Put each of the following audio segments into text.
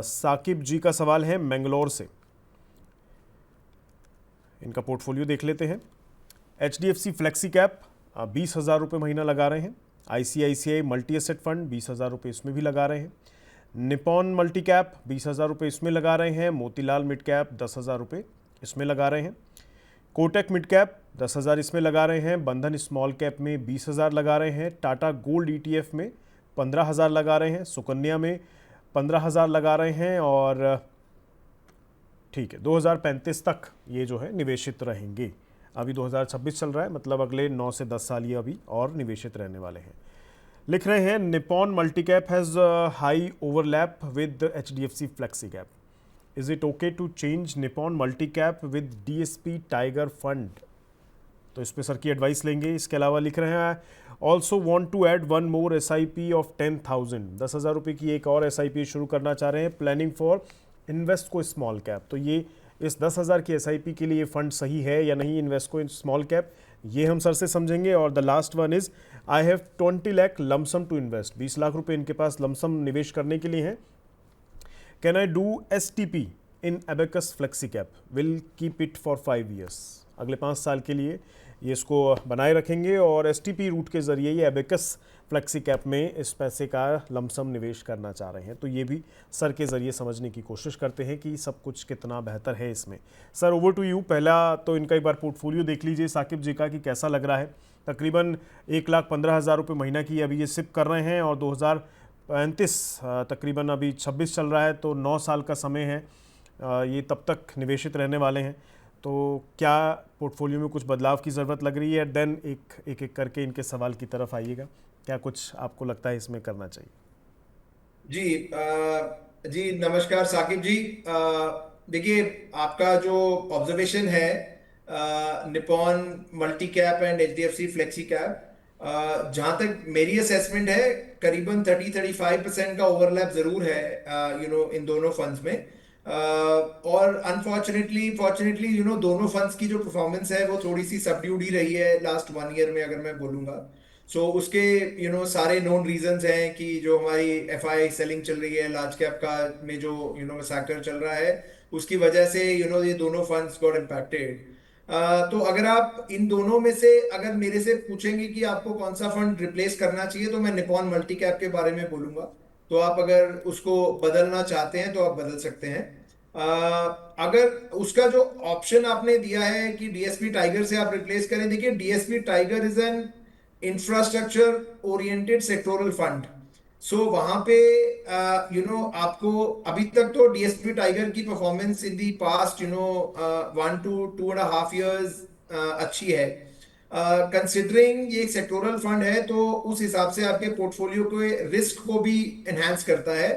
साकिब जी का सवाल है मैंगलोर से। इनका पोर्टफोलियो देख लेते हैं। HDFC फ्लेक्सी कैप 20,000 रुपये महीना लगा रहे हैं। ICICI मल्टी एसेट फंड 20,000 रुपये इसमें भी लगा रहे हैं। निपॉन मल्टी कैप 20,000 रुपये इसमें लगा रहे हैं। मोतीलाल मिड कैप 10,000 रुपये इसमें लगा रहे हैं। कोटक मिड कैप 10,000 इसमें लगा रहे हैं। बंधन स्मॉल कैप में 20,000 लगा रहे हैं। टाटा गोल्ड ETF में 15,000 लगा रहे हैं। सुकन्या में 15,000 लगा रहे हैं। और ठीक है, 2035 तक ये जो है निवेशित रहेंगे। अभी 2026 चल रहा है, मतलब अगले 9 से 10 साल ये अभी और निवेशित रहने वाले हैं। लिख रहे हैं Nippon multi cap has high overlap with HDFC flexi cap. Is it okay to change Nippon multi cap with DSP tiger fund? तो इस पर सर की एडवाइस लेंगे। इसके अलावा लिख रहे हैं also want to add one more SIP of 10,000। 10,000 रुपये की एक और SIP शुरू करना चाह रहे हैं। प्लानिंग फॉर इन्वेस्ट को स्मॉल कैप। तो ये इस 10,000 की SIP के लिए फंड सही है या नहीं, इन्वेस्ट को स्मॉल कैप, ये हम सर से समझेंगे। और the last one is I have 20 lakh lump sum to invest. 20 lakh रुपए इनके पास लमसम निवेश करने के लिए हैं। Can I do STP in Abacus flexi cap? Will keep it for 5 years. अगले 5 साल के लिए ये इसको बनाए रखेंगे और STP रूट के ज़रिए ये Abacus फ्लेक्सी कैप में इस पैसे का लमसम निवेश करना चाह रहे हैं। तो ये भी सर के ज़रिए समझने की कोशिश करते हैं कि सब कुछ कितना बेहतर है इसमें। Sir over to you. पहला तो इनका एक बार पोर्टफोलियो देख लीजिए साकिब जी का कि कैसा लग रहा है। तकरीबन 1,15,000 रुपये महीना की अभी ये सिप कर रहे हैं और 2035 तकरीबन अभी 26 चल रहा है, तो 9 साल का समय है। ये तब तक निवेशित रहने वाले हैं। तो क्या पोर्टफोलियो में कुछ बदलाव की ज़रूरत लग रही है? देन एक करके इनके सवाल की तरफ आइएगा। क्या कुछ आपको लगता है इसमें करना चाहिए? जी नमस्कार साकिब जी। देखिए, आपका जो ऑब्जर्वेशन है Nippon multi cap and HDFC flexi cap, जहां तक मेरी असेसमेंट है करीबन 30-35% का ओवरलैप जरूर है इन दोनों फंड्स में। और अनफॉर्चुनेटली फॉर्चुनेटली दोनों फंड्स की जो परफॉर्मेंस है वो थोड़ी सी सबड्यूड ही रही है लास्ट 1 ईयर में, अगर मैं बोलूंगा। उसके सारे नोन रीजंस हैं कि जो हमारी FI सेलिंग चल रही है लार्ज कैप का में जो सेक्टर चल रहा है, उसकी वजह से ये दोनों फंड्स गॉट इम्पैक्टेड। तो अगर आप इन दोनों में से अगर मेरे से पूछेंगे कि आपको कौन सा फंड रिप्लेस करना चाहिए, तो मैं निपॉन मल्टी कैप के बारे में बोलूंगा। तो आप अगर उसको बदलना चाहते हैं तो आप बदल सकते हैं। अगर उसका जो ऑप्शन आपने दिया है कि DSP टाइगर से आप रिप्लेस करें, देखिए DSP tiger is an infrastructure oriented sectoral fund. वहां पे आपको अभी तक तो DSP टाइगर की performance in the past 1 to 2.5 years अच्छी है। कंसिडरिंग ये एक सेक्टोरल फंड है, तो उस हिसाब से आपके पोर्टफोलियो के रिस्क को भी एनहांस करता है।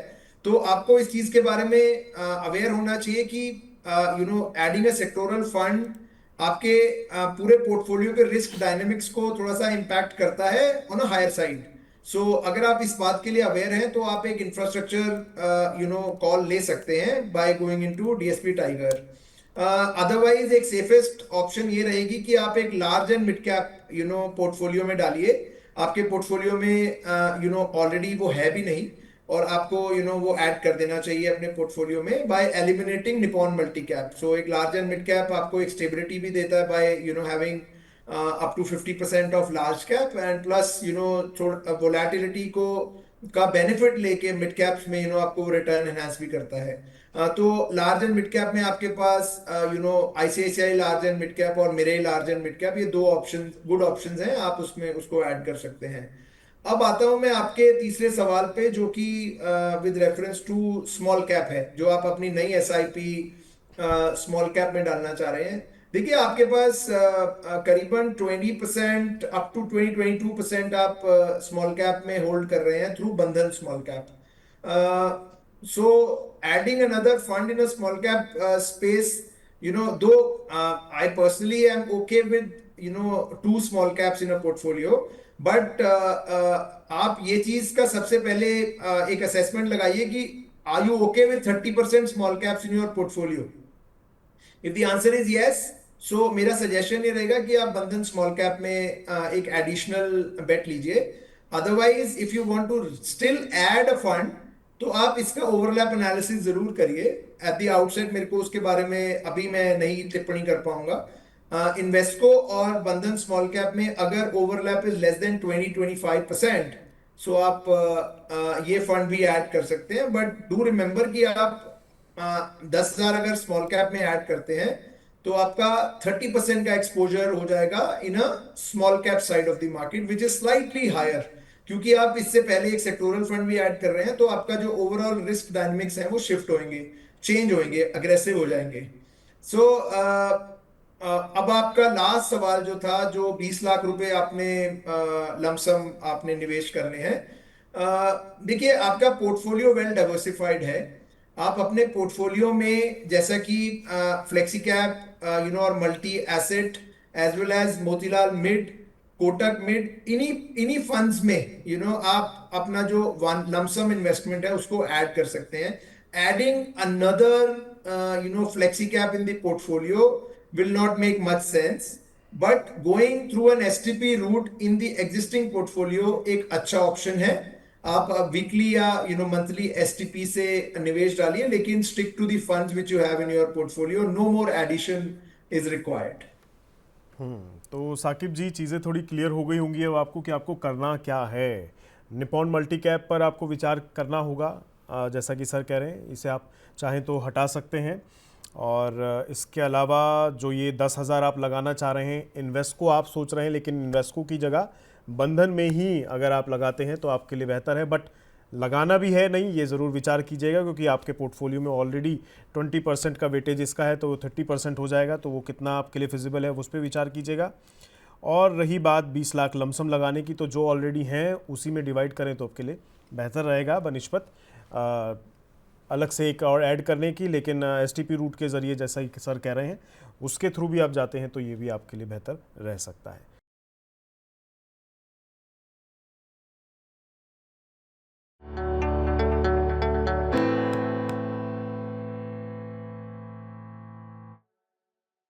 तो आपको इस चीज के बारे में अवेयर होना चाहिए कि एडिंग अ सेक्टोरल फंड आपके पूरे पोर्टफोलियो के रिस्क डायनेमिक्स को थोड़ा सा इंपैक्ट करता है ऑन अ हायर साइड। अगर आप इस बात के लिए अवेयर हैं तो आप एक इंफ्रास्ट्रक्चर कॉल ले सकते हैं by going into DSP tiger. Otherwise एक सेफेस्ट ऑप्शन ये रहेगी कि आप एक large and mid cap portfolio में डालिए। आपके पोर्टफोलियो में ऑलरेडी वो है भी नहीं, और आपको वो ऐड कर देना चाहिए अपने पोर्टफोलियो में by eliminating Nippon multi cap. एक लार्ज एंड मिड कैप आपको एक स्टेबिलिटी भी देता है by having up to 50% of large cap, and plus थोड़ा वोलेटिलिटी को का बेनिफिट लेके मिड कैप्स में आपको रिटर्न एनहांस भी करता है। तो लार्ज एंड मिड कैप में आपके पास ICICI large and mid cap और मेरे लार्ज एंड मिड कैप, ये दो ऑप्शन गुड ऑप्शंस हैं, आप उसमें उसको ऐड कर सकते हैं। अब आता हूं मैं आपके तीसरे सवाल पे, जो कि with reference to small cap है, जो आप अपनी नई SIP स्मॉल कैप में डालना चाह रहे हैं। देखिए, आपके पास करीबन 20% अप टू 20-22% आप स्मॉल कैप में होल्ड कर रहे हैं थ्रू बंधन small cap. So adding another fund in a small cap space, though I personally am okay with 2 small caps in a portfolio, but आप ये चीज का सबसे पहले एक असेसमेंट लगाइए कि are you okay with 30% small caps in your portfolio. If the answer is yes, मेरा सजेशन ये रहेगा कि आप बंधन स्मॉल कैप में एक एडिशनल बेट लीजिए। Otherwise if you want to still add a fund, तो आप इसका ओवरलैप एनालिसिस जरूर करिए एट द आउटसेट। मेरे को उसके बारे में अभी मैं नहीं टिप्पणी कर पाऊंगा। इन्वेस्को और बंधन स्मॉल कैप में अगर ओवरलैप इज लेस देन 20-25%, सो आप ये फंड भी ऐड कर सकते हैं। बट डू रिमेंबर कि आप 10,000 अगर स्मॉल कैप में ऐड करते हैं तो आपका 30% का एक्सपोजर हो जाएगा in a small cap side of the market which is slightly higher, क्योंकि आप इससे पहले एक सेक्टोरल फंड भी ऐड कर रहे हैं, तो आपका जो ओवरऑल रिस्क डायनेमिक्स है वो शिफ्ट होंगे, चेंज होंगे, अग्रेसिव हो जाएंगे। सो अब आपका लास्ट सवाल जो था, जो 20 लाख रुपए आपने लमसम आपने निवेश करने हैं। देखिए आपका पोर्टफोलियो वेल डाइवर्सिफाइड है। आप अपने पोर्टफोलियो में जैसा कि फ्लेक्सी कैप और multi asset as well as Motilal mid, Kotak mid, इन्हीं इन्हीं फंड्स में आप अपना जो वन लमसम इन्वेस्टमेंट है उसको ऐड कर सकते हैं। Adding another flexi cap in the portfolio will not make much sense, but going through an STP route in the existing portfolio एक अच्छा ऑप्शन है। आप वीकली या मंथली एसटीपी से निवेश डालिए, लेकिन stick to the funds which you have in your portfolio, no more addition is required. तो साकिब जी, चीज़ें थोड़ी क्लियर हो गई होंगी अब आपको कि आपको करना क्या है। निपॉन मल्टी कैप पर आपको विचार करना होगा, जैसा कि सर कह रहे हैं, इसे आप चाहें तो हटा सकते हैं। और इसके अलावा जो ये 10,000 आप लगाना चाह रहे हैं, इन्वेस्को आप सोच रहे हैं, लेकिन इन्वेस्को की जगह बंधन में ही अगर आप लगाते हैं तो आपके लिए बेहतर है। बट लगाना भी है नहीं, ये ज़रूर विचार कीजिएगा, क्योंकि आपके पोर्टफोलियो में ऑलरेडी 20% का वेटेज इसका है, तो 30% हो जाएगा, तो वो कितना आपके लिए फिजिबल है उस पर विचार कीजिएगा। और रही बात 20 लाख लमसम लगाने की, तो जो ऑलरेडी हैं उसी में डिवाइड करें तो आपके लिए बेहतर रहेगा बनिस्बत अलग से एक और ऐड करने की। लेकिन एसटीपी रूट के ज़रिए, जैसा ही सर कह रहे हैं, उसके थ्रू भी आप जाते हैं तो ये भी आपके लिए बेहतर रह सकता है।